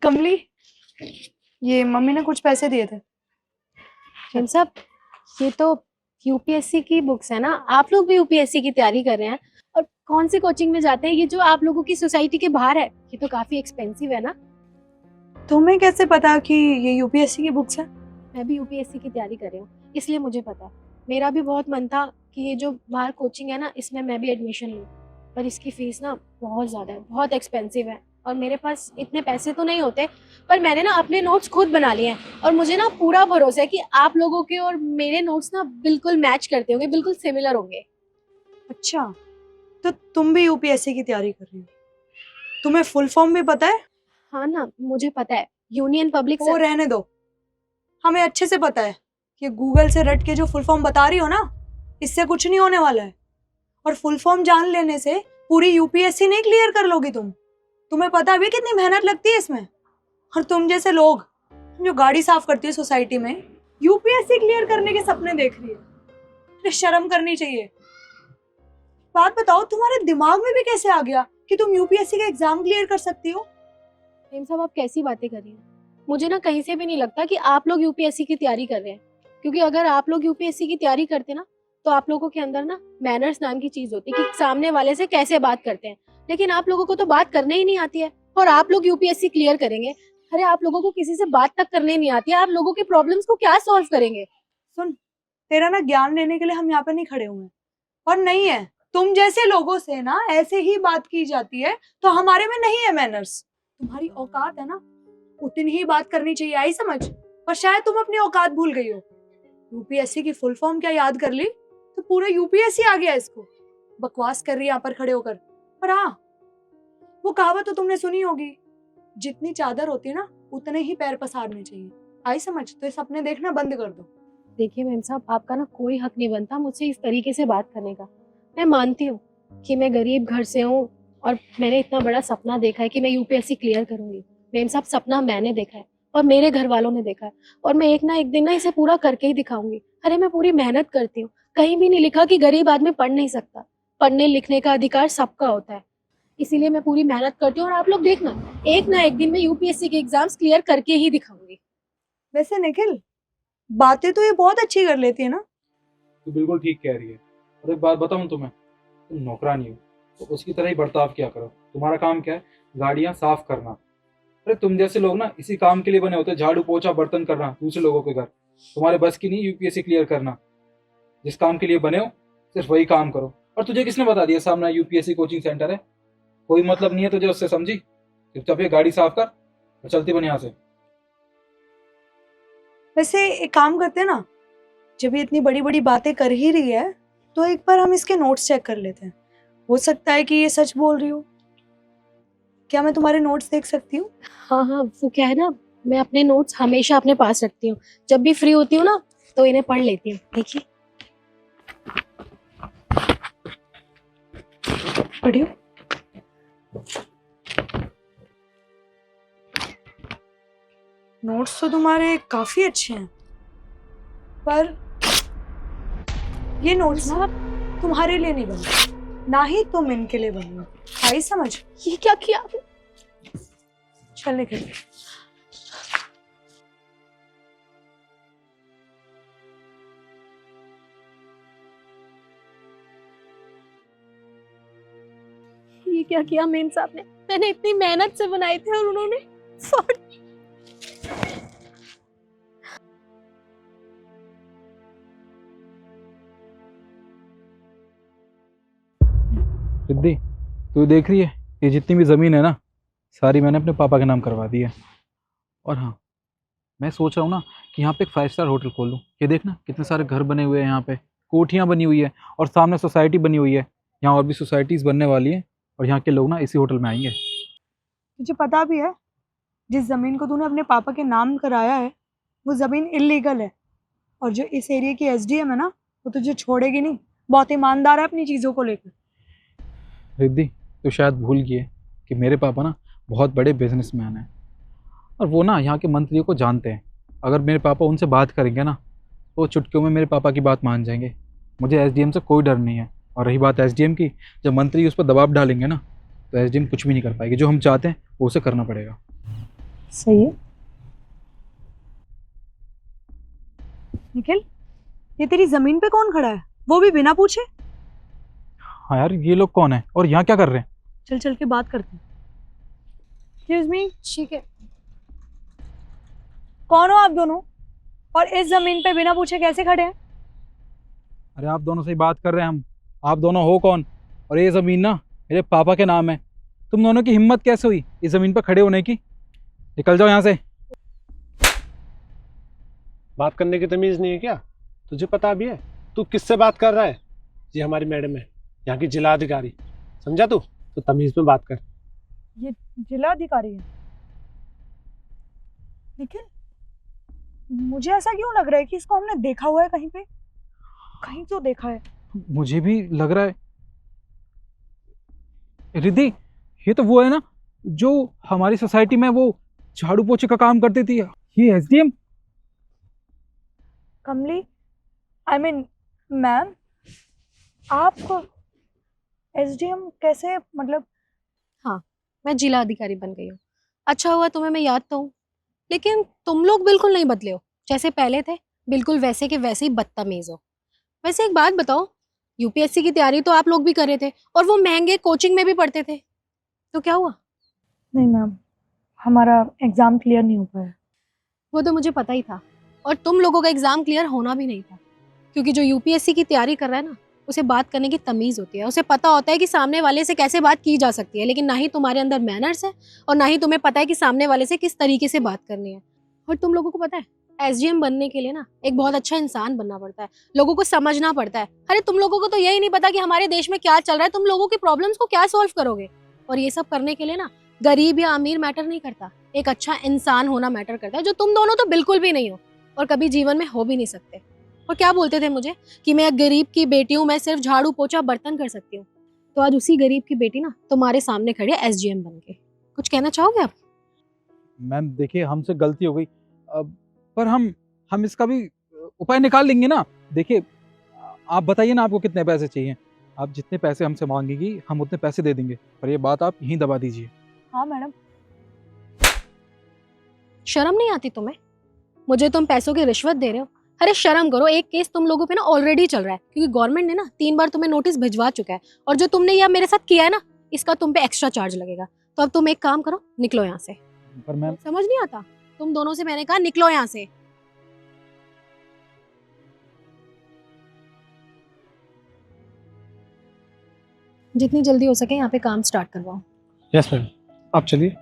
कमली, ये मम्मी ने कुछ पैसे दिए थे। हिम साहब, ये तो यूपीएससी की बुक्स है ना। आप लोग भी यूपीएससी की तैयारी कर रहे हैं और कौन सी कोचिंग में जाते हैं? ये जो आप लोगों की सोसाइटी के बाहर है, ये तो काफी एक्सपेंसिव है ना। तुम्हें कैसे पता कि ये यूपीएससी की बुक्स है? मैं भी यूपीएससी की तैयारी कर रही हूँ, इसलिए मुझे पता है। मेरा भी बहुत मन था कि ये जो बाहर कोचिंग है ना, इसमें मैं भी एडमिशन लूँ, पर इसकी फीस ना बहुत ज़्यादा है, बहुत एक्सपेंसिव है और मेरे पास इतने पैसे तो नहीं होते। पर मैंने ना अपने नोट्स खुद बना लिए हैं और मुझे ना पूरा भरोसा है कि आप लोगों के और मेरे नोट्स ना बिल्कुल मैच करते होंगे, बिल्कुल सिमिलर होंगे। अच्छा, तो तुम भी यूपीएससी की तैयारी कर रही हो? तुम्हें फुल फॉर्म भी पता है? हाँ ना, मुझे पता है, यूनियन पब्लिक। वो रहने दो, हमें अच्छे से पता है कि गूगल से रट के जो फुल फॉर्म बता रही हो ना, इससे कुछ नहीं होने वाला है। और फुल फॉर्म जान लेने से पूरी यूपीएससी नहीं क्लियर कर लोगी तुम। तुम्हें पता भी कितनी मेहनत लगती है इसमें। और तुम जैसे लोग जो गाड़ी साफ करती है सोसाइटी में, यूपीएससी क्लियर करने के सपने देख रही है। तो शर्म करनी चाहिए। बात बताओ, तुम्हारे दिमाग में भी कैसे आ गया कि तुम यूपीएससी का एग्जाम क्लियर कर सकती हो? हेम साहब, आप कैसी बातें कर रही हैं? मुझे ना कहीं से भी नहीं लगता कि आप लोग यूपीएससी की तैयारी कर रहे हैं, क्योंकि अगर आप लोग यूपीएससी की तैयारी करते ना, तो आप लोगों के अंदर ना मैनर्स नाम की चीज होती है कि सामने वाले से कैसे बात करते हैं। लेकिन आप लोगों को तो बात करने ही नहीं आती है और आप लोग यूपीएससी क्लियर करेंगे। अरे आप लोगों को किसी से बात तक करने नहीं आती है, आप लोगों के प्रॉब्लम्स को क्या सॉल्व करेंगे? सुन, तेरा ना ज्ञान लेने के लिए हम यहाँ पे नहीं खड़े हुए हैं। और नहीं है, तुम जैसे लोगों से ना ऐसे ही बात की जाती है, तो हमारे में नहीं है मैनर्स। तुम्हारी औकात है ना, उतनी ही बात करनी चाहिए, आई समझ। पर शायद तुम अपनी औकात भूल गई हो। यूपीएससी की फुल फॉर्म क्या याद कर ली तो पूरा यूपीएससी आ गया इसको। बकवास कर रही है यहाँ पर खड़े होकर। पर हाँ, वो कहावत तो तुमने सुनी होगी, जितनी चादर होती है ना, उतने ही पैर पसारने चाहिए, आई समझ। तो ये सपने देखना बंद कर दो। देखिए मैम साहब, आपका ना कोई हक नहीं बनता मुझसे इस तरीके से बात करने का। मैं मानती हूँ कि मैं गरीब घर से हूँ और मैंने इतना बड़ा सपना देखा है कि मैं यूपीएससी क्लियर करूंगी। मैम साहब, सपना मैंने देखा है और मेरे घर वालों ने देखा है और मैं एक ना एक दिन ना इसे पूरा करके ही दिखाऊंगी। अरे मैं पूरी मेहनत करती हूँ, कहीं भी नहीं लिखा कि गरीब आदमी पढ़ नहीं सकता। पढ़ने लिखने का अधिकार सबका होता है, इसीलिए मैं पूरी मेहनत करती हूँ और आप लोग देखना, एक ना एक दिन मैं यूपीएससी के एग्जाम्स क्लियर करके ही दिखाऊंगी। वैसे निखिल, बातें तो ये बहुत अच्छी कर लेती है ना। तू बिल्कुल ठीक कह रही है। और एक बात बताऊं तुम्हें, तुम नौकरानी हो तो उसकी तरह ही बर्ताव किया करो। तुम्हारा काम क्या है? गाड़ियां साफ करना। अरे तुम जैसे लोग ना इसी काम के लिए बने होते हैं, झाड़ू पोछा बर्तन करना दूसरे लोगों के घर। तुम्हारे बस की नहीं यूपीएससी क्लियर करना। जिस काम के लिए बने हो सिर्फ वही काम करो। और तुझे किसने बता दिया सामने यूपीएससी कोचिंग सेंटर है? कोई मतलब नहीं है तुझे उससे, समझी? चुपचाप ये गाड़ी साफ कर और चलती बन यहाँ से। वैसे एक काम करते हैं ना, जब ये इतनी बड़ी बड़ी बातें कर ही रही है, तो एक बार हम इसके नोट्स चेक कर लेते हैं। हो सकता है कि ये सच बोल रही हो। क्या मैं तुम्हारे नोट्स देख सकती हूँ? हाँ हाँ, वो क्या है ना, मैं अपने नोट्स हमेशा अपने पास रखती हूँ। जब भी फ्री होती हूँ ना, तो इन्हें पढ़ लेती हूँ। देखिए, पढ़ियो। नोट्स तो तुम्हारे काफी अच्छे हैं, पर ये नोट्स ना तुम्हारे लिए नहीं बने, ना ही तुम इनके लिए बनी हो, आई समझ। ये क्या किया आपने? चल निकल। ये क्या किया मेम साहब ने? मैंने इतनी मेहनत से बनाए थे और उन्होंने फाड़। रिद्धि, तू देख रही है ये जितनी भी ज़मीन है ना, सारी मैंने अपने पापा के नाम करवा दी है। और हाँ, मैं सोच रहा हूँ ना कि यहाँ पे एक 5 स्टार होटल खोल लूँ। ये देखना कितने सारे घर बने हुए हैं यहाँ पे, कोठियाँ बनी हुई है और सामने सोसाइटी बनी हुई है। यहाँ और भी सोसाइटीज़ बनने वाली हैं और यहाँ के लोग ना इसी होटल में आएंगे। तुझे पता भी है, जिस जमीन को तूने अपने पापा के नाम कराया है, वो जमीन इलीगल है। और जो इस एरिया की एसडीएम है ना, वो तुझे छोड़ेगी नहीं। बहुत ईमानदार है अपनी चीजों को लेकर। रिद्धि, तो शायद भूल गई है कि मेरे पापा ना बहुत बड़े बिजनेसमैन हैं और वो ना यहाँ के मंत्रियों को जानते हैं। अगर मेरे पापा उनसे बात करेंगे ना, तो वो चुटकियों में मेरे पापा की बात मान जाएंगे। मुझे एसडीएम से कोई डर नहीं है। और रही बात एसडीएम की, जब मंत्री उस पर दबाव डालेंगे ना, तो एसडीएम कुछ भी नहीं कर पाएगी। जो हम चाहते हैं वो उसे करना पड़ेगा। सही है। निखिल, ये तेरी जमीन पे कौन खड़ा है, वो भी बिना पूछे? हाँ यार, ये लोग कौन है और यहाँ क्या कर रहे हैं? चल चल के बात करते हैं। एक्सक्यूज मी, ठीक है। कौन हो आप दोनों, और इस जमीन पे बिना पूछे कैसे खड़े हैं? अरे आप दोनों से ही बात कर रहे हैं हम। आप दोनों हो कौन? और ये ज़मीन ना मेरे पापा के नाम है। तुम दोनों की हिम्मत कैसे हुई इस ज़मीन पर खड़े होने की? निकल जाओ यहाँ से। बात करने की तमीज नहीं है क्या? तुझे पता भी है तू किससे बात कर रहा है? ये हमारी मैडम है, यहाँ की जिला अधिकारी। समझा तू? तो तमीज में बात कर। ये जिला अधिकारी है। निखिल, मुझे ऐसा क्यों लग रहा है कि इसको हमने देखा हुआ है कहीं पे, कहीं तो देखा है। मुझे भी लग रहा है। रिद्धि, ये तो वो है ना जो हमारी सोसाइटी में वो झाड़ू पोछे का काम करती थी। ये SDM. Kamli, I mean ma'am, आप एसडीएम कैसे, मतलब? हाँ, मैं जिला अधिकारी बन गई हूँ। अच्छा हुआ तुम्हें मैं याद तो हूँ, लेकिन तुम लोग बिल्कुल नहीं बदले हो। जैसे पहले थे बिल्कुल वैसे के वैसे ही बदतमीज हो। वैसे एक बात बताओ, यूपीएससी की तैयारी तो आप लोग भी कर रहे थे और वो महंगे कोचिंग में भी पढ़ते थे, तो क्या हुआ? नहीं मैम, हमारा एग्जाम क्लियर नहीं हो पाया। वो तो मुझे पता ही था, और तुम लोगों का एग्जाम क्लियर होना भी नहीं था, क्योंकि जो यूपीएससी की तैयारी कर रहा है ना, उसे बात करने की तमीज होती है। उसे पता होता है कि सामने वाले से कैसे बात की जा सकती है, लेकिन ना ही तुम्हारे अंदर मैनर्स है और ना ही तुम्हें पता है कि सामने वाले से किस तरीके से बात करनी है। और तुम लोगों को पता है, एसडीएम बनने के लिए ना एक बहुत अच्छा इंसान बनना पड़ता है, लोगों को समझना पड़ता है। अरे तुम लोगों को तो यही नहीं पता कि हमारे देश में क्या चल रहा है, तुम लोगों की प्रॉब्लम्स को क्या सॉल्व करोगे। और ये सब करने के लिए ना गरीब या अमीर मैटर नहीं करता, एक अच्छा इंसान होना मैटर करता है, जो तुम दोनों तो बिल्कुल भी नहीं हो और कभी जीवन में हो भी नहीं सकते। और क्या बोलते थे मुझे कि मैं एक गरीब की बेटी हूँ, मैं सिर्फ झाड़ू पोछा बर्तन कर सकती हूँ। तो आज उसी गरीब की बेटी ना तुम्हारे सामने खड़ी है एसडीएम बन के। कुछ कहना चाहोगे आप? मैम देखिए, हमसे गलती हो गई। पर हम इसका भी उपाय निकाल लेंगे ना। देखिए, आप बताइए ना आपको कितने पैसे चाहिए। आप जितने पैसे हमसे मांगेगी हम उतने पैसे दे देंगे, पर ये बात आप यहीं दबा दीजिए। हाँ मैडम। शर्म नहीं आती तुम्हें? मुझे तुम पैसों की रिश्वत दे रहे हो? अरे शर्म करो। एक केस तुम लोगों पे ना ऑलरेडी चल रहा है, क्योंकि गवर्नमेंट ने ना 3 बार तुम्हें नोटिस भिजवा चुका है, और जो तुमने ये मेरे साथ किया है ना, इसका तुम पे एक्स्ट्रा चार्ज लगेगा। तो अब तुम एक काम करो, निकलो यहाँ से। पर मैम, समझ नहीं आता तुम दोनों से? मैंने कहा निकलो यहाँ से। जितनी जल्दी हो सके यहाँ पे काम स्टार्ट करवाओ। यस मैम, आप चलिए।